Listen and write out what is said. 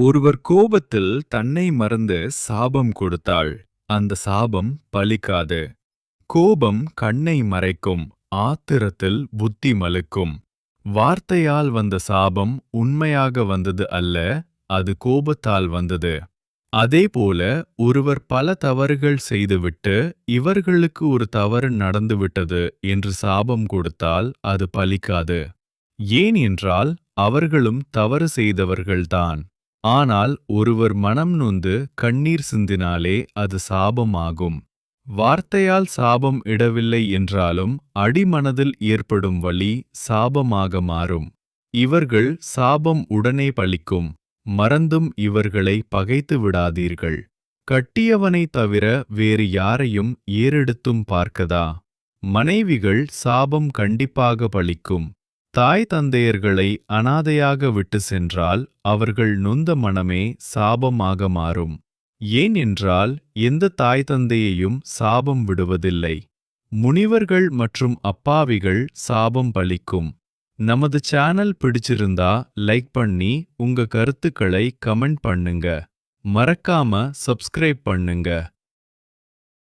ஒருவர் கோபத்தில் தன்னை மறந்து சாபம் கொடுத்தாள். அந்த சாபம் பலிக்காது. கோபம் கண்ணை மறைக்கும், ஆத்திரத்தில் புத்தி மழுக்கும். வார்த்தையால் வந்த சாபம் உண்மையாக வந்தது அல்ல, அது கோபத்தால் வந்தது. அதேபோல ஒருவர் பல தவறுகள் செய்துவிட்டு இவர்களுக்கு ஒரு தவறு நடந்துவிட்டது என்று சாபம் கொடுத்தால் அது பலிக்காது. ஏன் என்றால் அவர்களும் தவறு செய்தவர்கள்தான். ஆனால் ஒருவர் மனம் நொந்து கண்ணீர் சிந்தினாலே அது சாபமாகும். வார்த்தையால் சாபம் இடவில்லை என்றாலும் அடிமனதில் ஏற்படும் வலி சாபமாக மாறும். இவர்கள் சாபம் உடனே பலிக்கும். மறந்தும் இவர்களை பகைத்து விடாதீர்கள். கட்டியவனைத் தவிர வேறு யாரையும் ஏறெடுத்தும் பார்க்கதா. மனைவிகள் சாபம் கண்டிப்பாக பலிக்கும். தாய் தந்தையர்களை அனாதையாக விட்டு சென்றால் அவர்கள் நொந்த மனமே சாபமாக மாறும். ஏன் என்றால் எந்த தாய் தந்தையையும் சாபம் விடுவதில்லை. முனிவர்கள் மற்றும் அப்பாவிகள் சாபம் பலிக்கும். நமது சேனல் பிடிச்சிருந்தா லைக் பண்ணி உங்க கருத்துக்களை கமெண்ட் பண்ணுங்க. மறக்காம சப்ஸ்கிரைப் பண்ணுங்க.